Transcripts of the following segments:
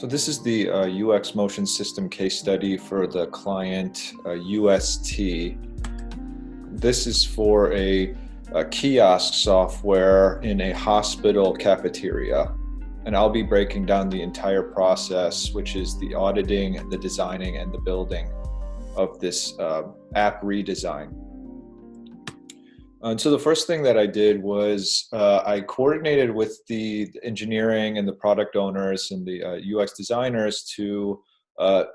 This is the UX motion system case study for the client UST. This is for a kiosk software in a hospital cafeteria. And I'll be breaking down the entire process, which is the auditing, the designing, and the building of this app redesign. And so the first thing that I did was I coordinated with the engineering and the product owners and the UX designers to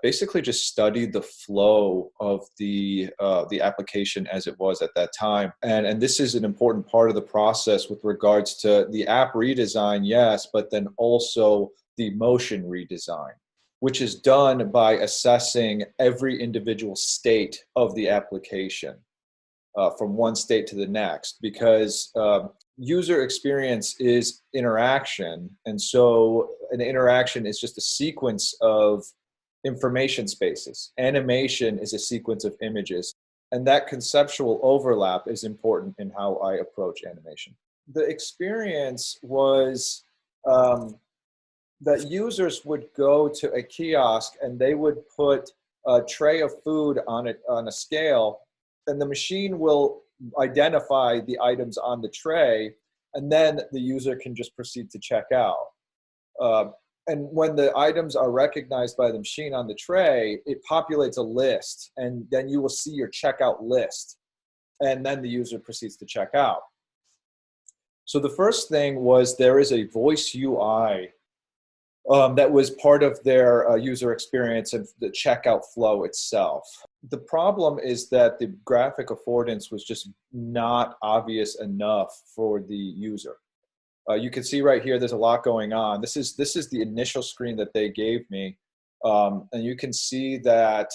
basically just study the flow of the application as it was at that time. And this is an important part of the process with regards to the app redesign, yes, but then also the motion redesign, which is done by assessing every individual state of the application. From one state to the next, because user experience is interaction. And so an interaction is just a sequence of information spaces. Animation is a sequence of images. And that conceptual overlap is important in how I approach animation. The experience was that users would go to a kiosk and they would put a tray of food on a scale, and the machine will identify the items on the tray, and then the user can just proceed to check out. And when the items are recognized by the machine on the tray, it populates a list, and then you will see your checkout list, and then the user proceeds to check out. So the first thing was there is a voice UI that was part of their user experience and the checkout flow itself. The problem is that the graphic affordance was just not obvious enough for the user. You can see right here, there's a lot going on. This is the initial screen that they gave me. And you can see that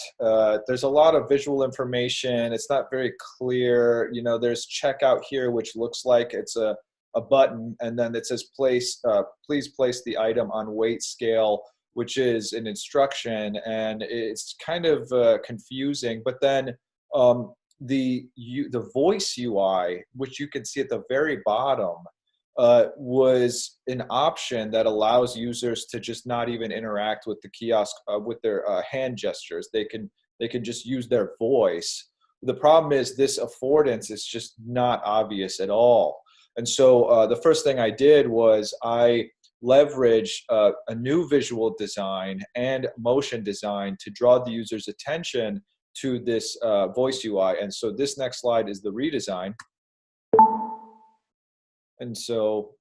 there's a lot of visual information. It's not very clear. You know, there's checkout here, which looks like it's a button, and then it says please place the item on weight scale, which is an instruction, and it's kind of confusing. But then the voice UI, which you can see at the very bottom, was an option that allows users to just not even interact with the kiosk with their hand gestures. They can just use their voice. The problem is this affordance is just not obvious at all. And so the first thing I did was I leveraged a new visual design and motion design to draw the user's attention to this voice UI. And so this next slide is the redesign. And so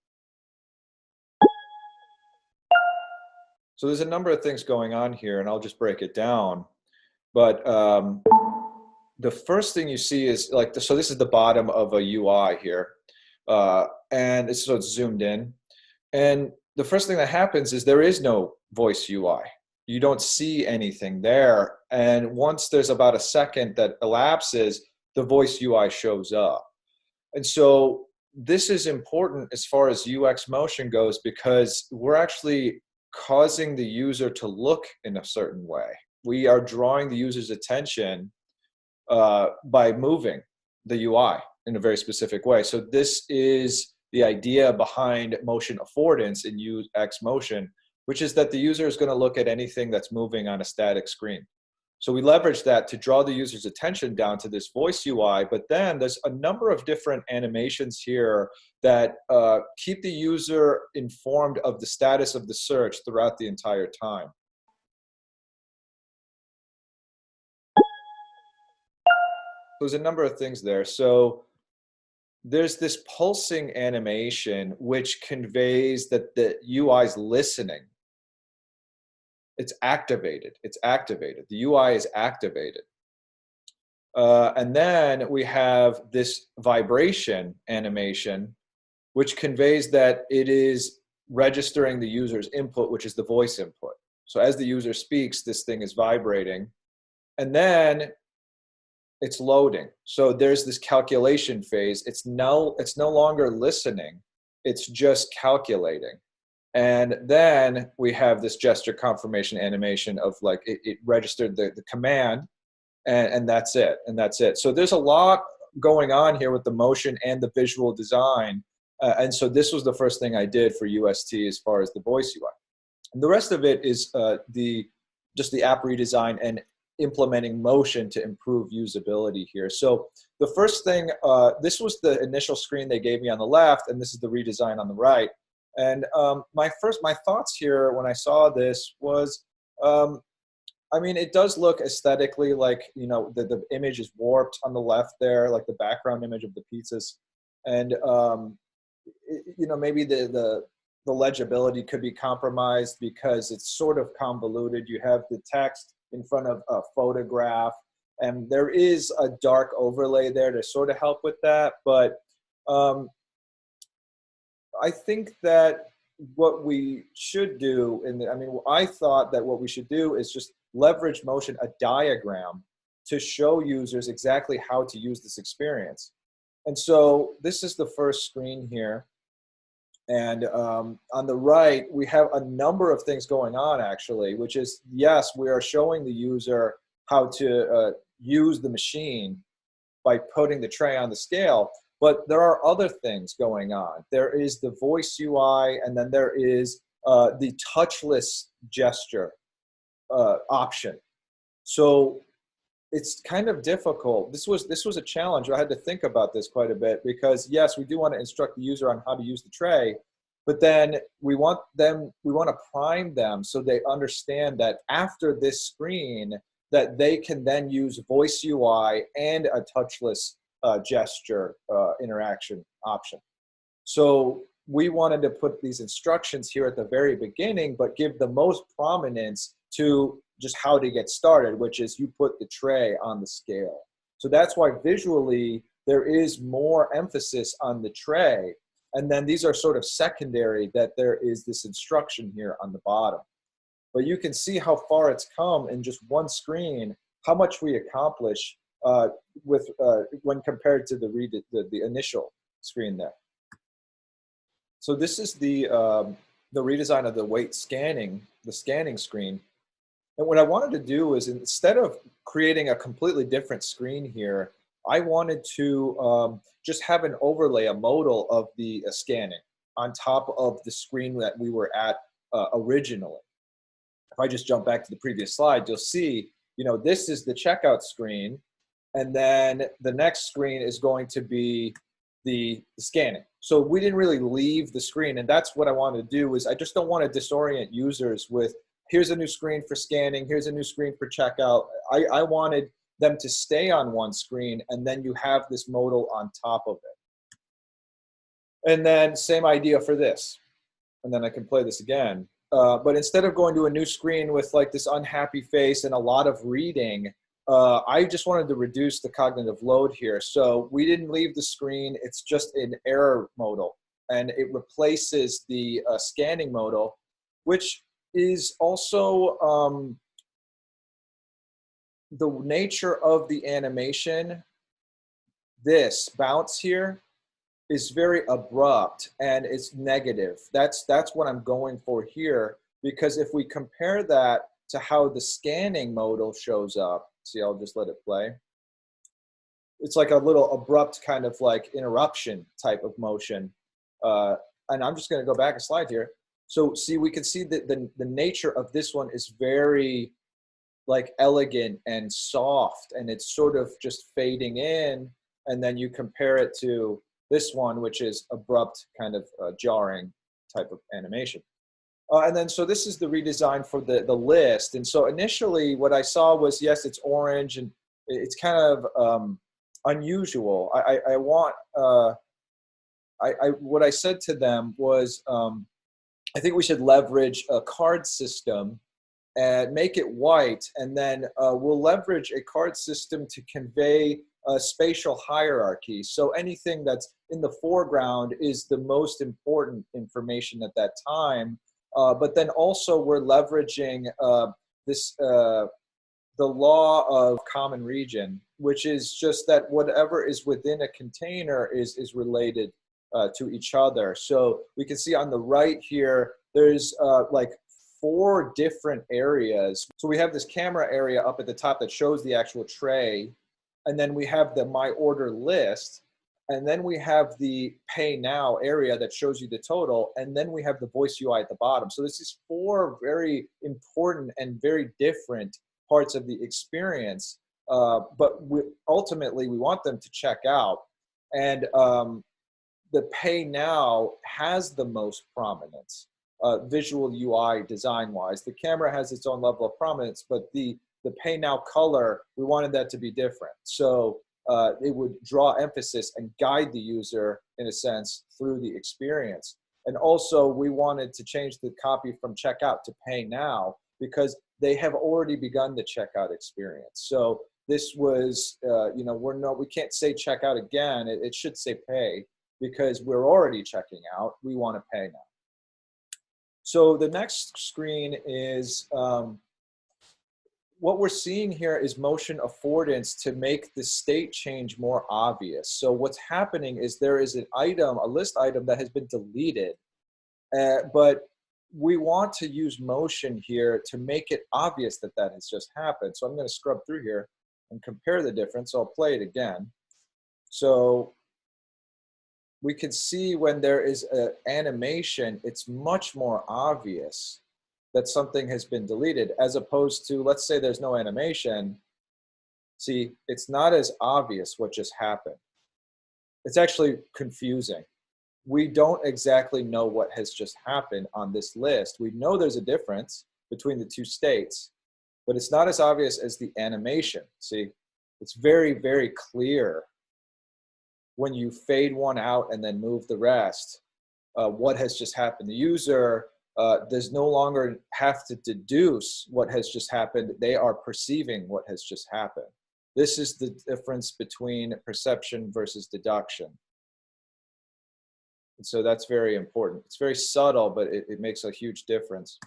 there's a number of things going on here, and I'll just break it down. But the first thing you see is so this is the bottom of a UI here. And so it's zoomed in. And the first thing that happens is there is no voice UI. You don't see anything there. And once there's about a second that elapses, the voice UI shows up. And so this is important as far as UX motion goes, because we're actually causing the user to look in a certain way. We are drawing the user's attention by moving the UI in a very specific way. So this is the idea behind motion affordance in UX motion, which is that the user is going to look at anything that's moving on a static screen. So we leverage that to draw the user's attention down to this voice UI, but then there's a number of different animations here that keep the user informed of the status of the search throughout the entire time. There's a number of things there. So there's this pulsing animation which conveys that the UI is listening. It's activated. It's activated. The UI is activated. And then we have this vibration animation, which conveys that it is registering the user's input, which is the voice input. So as the user speaks, this thing is vibrating. And then it's loading. So there's this calculation phase. It's no longer listening. It's just calculating. And then we have this gesture confirmation animation of it registered the command, and that's it. And that's it. So there's a lot going on here with the motion and the visual design. And so this was the first thing I did for UST as far as the voice UI. And the rest of it is just the app redesign and implementing motion to improve usability here. So the first thing, this was the initial screen they gave me on the left, and this is the redesign on the right. And my thoughts here when I saw this was, I mean, it does look aesthetically like, the image is warped on the left there, like the background image of the pizzas. And, maybe the legibility could be compromised because it's sort of convoluted. You have the text in front of a photograph, and there is a dark overlay there to sort of help with that. But I think that what we should do, I thought that what we should do is just leverage motion, a diagram, to show users exactly how to use this experience. And so this is the first screen here. And on the right, we have a number of things going on, actually, which is, yes, we are showing the user how to use the machine by putting the tray on the scale. But there are other things going on. There is the voice UI, and then there is the touchless gesture option. So it's kind of difficult. This was a challenge. I had to think about this quite a bit because, yes, we do want to instruct the user on how to use the tray, but then we want to prime them so they understand that after this screen that they can then use voice UI and a touchless gesture interaction option. So we wanted to put these instructions here at the very beginning, but give the most prominence to just how to get started, which is you put the tray on the scale. So that's why visually there is more emphasis on the tray. And then these are sort of secondary, that there is this instruction here on the bottom. But you can see how far it's come in just one screen, how much we accomplish when compared to the initial screen there. So this is the redesign of the scanning screen. And what I wanted to do is, instead of creating a completely different screen here, I wanted to just have an overlay, a modal of the scanning on top of the screen that we were at originally. If I just jump back to the previous slide, you'll see, this is the checkout screen, and then the next screen is going to be the scanning. So we didn't really leave the screen, and that's what I wanted to do. Is I just don't want to disorient users with, here's a new screen for scanning, here's a new screen for checkout. I wanted them to stay on one screen, and then you have this modal on top of it. And then same idea for this. And then I can play this again. But instead of going to a new screen with like this unhappy face and a lot of reading, I just wanted to reduce the cognitive load here. So we didn't leave the screen, it's just an error modal. And it replaces the scanning modal, which is also the nature of the animation. This bounce here is very abrupt and it's negative. That's what I'm going for here, because if we compare that to how the scanning modal shows up, see, I'll just let it play. It's like a little abrupt kind of like interruption type of motion. And I'm just going to go back a slide here. So see, we can see that the nature of this one is very like elegant and soft, and it's sort of just fading in. And then you compare it to this one, which is abrupt, kind of jarring type of animation. And then, so this is the redesign for the list. And so initially what I saw was, yes, it's orange and it's kind of unusual. What I said to them was, I think we should leverage a card system and make it white, and then we'll leverage a card system to convey a spatial hierarchy. So anything that's in the foreground is the most important information at that time. But then also we're leveraging the law of common region, which is just that whatever is within a container is related to each other. So we can see on the right here, there's like 4 different areas. So we have this camera area up at the top that shows the actual tray. And then we have the My Order list. And then we have the pay now area that shows you the total. And then we have the voice UI at the bottom. So this is four very important and very different parts of the experience. Ultimately, we want them to check out. And the pay now has the most prominence, visual UI design wise. The camera has its own level of prominence, but the pay now color, we wanted that to be different. So it would draw emphasis and guide the user, in a sense, through the experience. And also, we wanted to change the copy from checkout to pay now because they have already begun the checkout experience. So this was, we can't say checkout again. It should say pay because we're already checking out. We want to pay now. So the next screen is what we're seeing here is motion affordance to make the state change more obvious. So what's happening is there is an item, a list item that has been deleted, but we want to use motion here to make it obvious that that has just happened. So I'm going to scrub through here and compare the difference. I'll play it again. So we can see when there is an animation, it's much more obvious that something has been deleted, as opposed to, let's say there's no animation. See, it's not as obvious what just happened. It's actually confusing. We don't exactly know what has just happened on this list. We know there's a difference between the two states, but it's not as obvious as the animation. See, it's very, very clear when you fade one out and then move the rest, what has just happened. The user does no longer have to deduce what has just happened. They are perceiving what has just happened. This is the difference between perception versus deduction. And so that's very important. It's very subtle, but it makes a huge difference.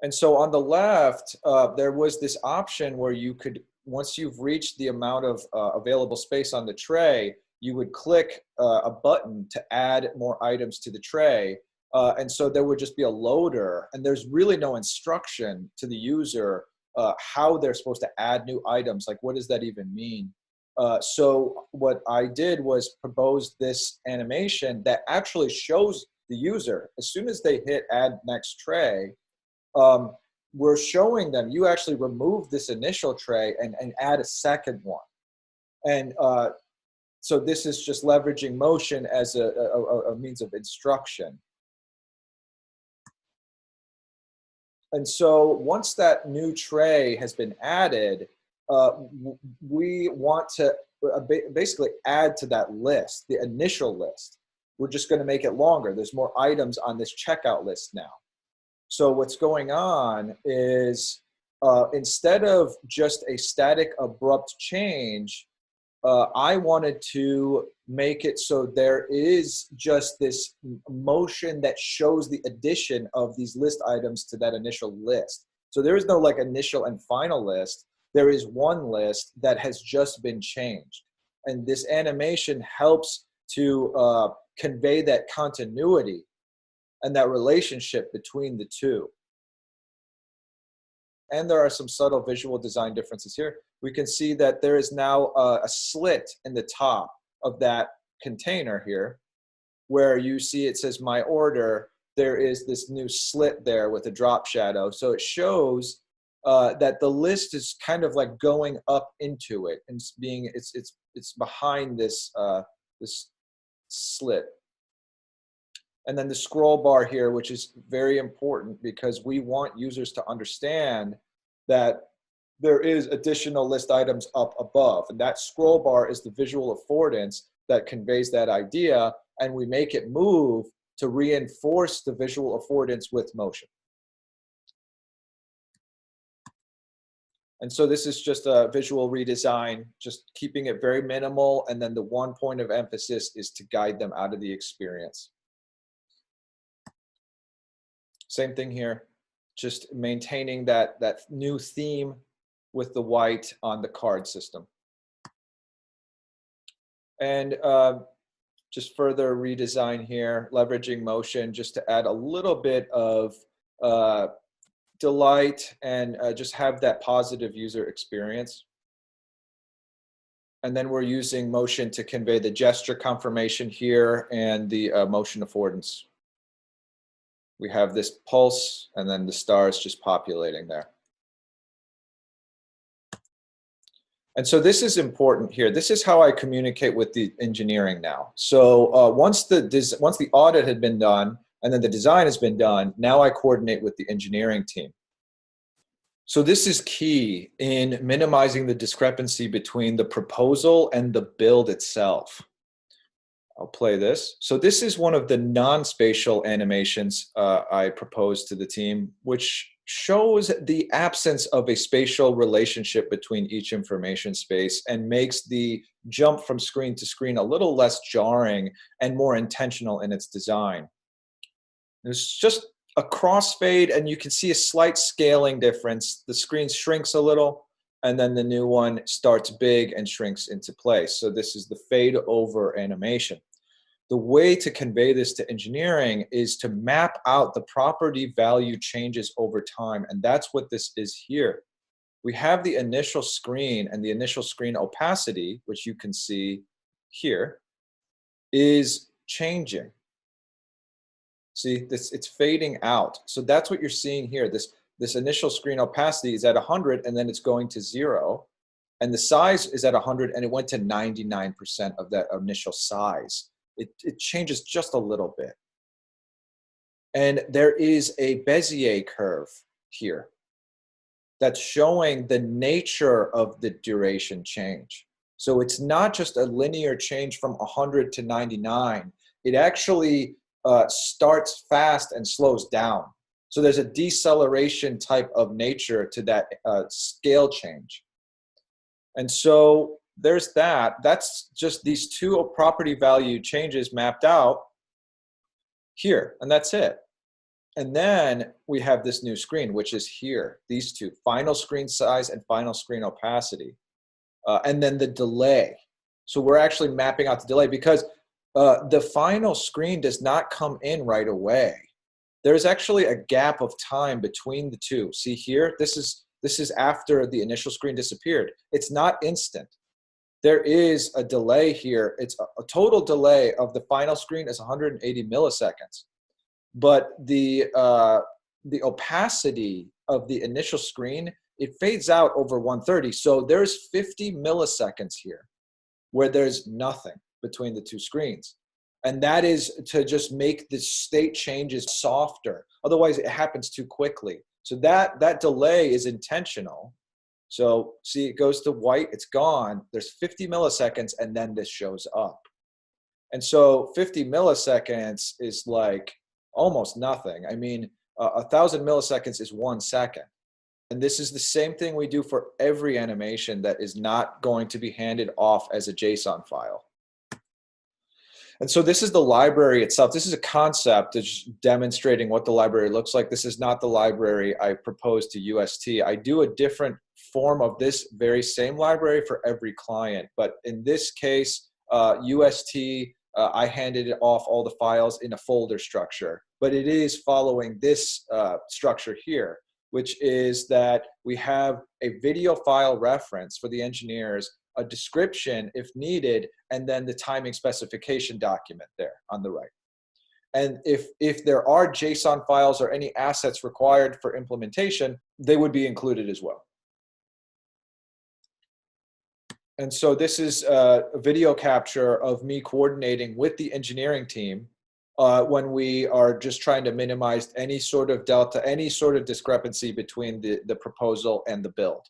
And so on the left, there was this option where you could, once you've reached the amount of available space on the tray, you would click a button to add more items to the tray. And so there would just be a loader, and there's really no instruction to the user how they're supposed to add new items. Like, what does that even mean? So what I did was propose this animation that actually shows the user, as soon as they hit add next tray, we're showing them, you actually remove this initial tray and add a second one. And so this is just leveraging motion as a means of instruction. And so once that new tray has been added, we want to basically add to that list, the initial list. We're just going to make it longer. There's more items on this checkout list now. So what's going on is instead of just a static abrupt change, I wanted to make it so there is just this motion that shows the addition of these list items to that initial list. So there is no like initial and final list. There is one list that has just been changed. And this animation helps to convey that continuity and that relationship between the two. And there are some subtle visual design differences here. We can see that there is now a slit in the top of that container here, where you see it says my order. There is this new slit there with a drop shadow. So it shows that the list is kind of like going up into it and it's behind this this slit. And then the scroll bar here, which is very important because we want users to understand that there is additional list items up above. And that scroll bar is the visual affordance that conveys that idea. And we make it move to reinforce the visual affordance with motion. And so this is just a visual redesign, just keeping it very minimal. And then the one point of emphasis is to guide them out of the experience. Same thing here, just maintaining that new theme with the white on the card system. And just further redesign here, leveraging motion just to add a little bit of delight and just have that positive user experience. And then we're using motion to convey the gesture confirmation here and the motion affordance. We have this pulse and then the stars just populating there. And so this is important here. This is how I communicate with the engineering now. So once the audit had been done and then the design has been done, now I coordinate with the engineering team. So this is key in minimizing the discrepancy between the proposal and the build itself. I'll play this. So this is one of the non-spatial animations I proposed to the team, which shows the absence of a spatial relationship between each information space and makes the jump from screen to screen a little less jarring and more intentional in its design. There's just a crossfade, and you can see a slight scaling difference. The screen shrinks a little, and then the new one starts big and shrinks into place. So this is the fade over animation. The way to convey this to engineering is to map out the property value changes over time, and that's what this is here. We have the initial screen, and the initial screen opacity, which you can see here, is changing. See, it's fading out. So that's what you're seeing here. This initial screen opacity is at 100, and then it's going to 0. And the size is at 100, and it went to 99% of that initial size. It changes just a little bit. And there is a Bezier curve here that's showing the nature of the duration change. So it's not just a linear change from 100 to 99. It actually starts fast and slows down. So there's a deceleration type of nature to that scale change. And so there's that. That's just these two property value changes mapped out here, and that's it. And then we have this new screen, which is here, these two, final screen size and final screen opacity. And then the delay. So we're actually mapping out the delay because the final screen does not come in right away. There's actually a gap of time between the two. See here, this is after the initial screen disappeared. It's not instant. There is a delay here. It's a total delay of the final screen is 180 milliseconds. But the opacity of the initial screen, it fades out over 130. So there's 50 milliseconds here where there's nothing between the two screens. And that is to just make the state changes softer. Otherwise, it happens too quickly. So that delay is intentional. So see, it goes to white, it's gone. There's 50 milliseconds, and then this shows up. And so 50 milliseconds is like almost nothing. I mean, 1,000 milliseconds is 1 second. And this is the same thing we do for every animation that is not going to be handed off as a JSON file. And so this is the library itself. This is a concept that's demonstrating what the library looks like. This is not the library I proposed to UST. I do a different form of this very same library for every client. But in this case, UST, I handed off all the files in a folder structure. But it is following this structure here, which is that we have a video file reference for the engineers, a description if needed, and then the timing specification document there on the right. And if there are JSON files or any assets required for implementation, they would be included as well. And so this is a video capture of me coordinating with the engineering team when we are just trying to minimize any sort of delta, any sort of discrepancy between the proposal and the build.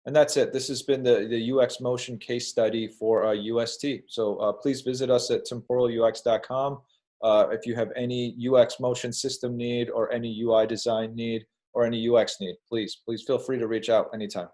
And that's it. This has been the UX Motion case study for UST. So please visit us at temporalux.com. If you have any UX Motion system need or any UI design need or any UX need, please feel free to reach out anytime.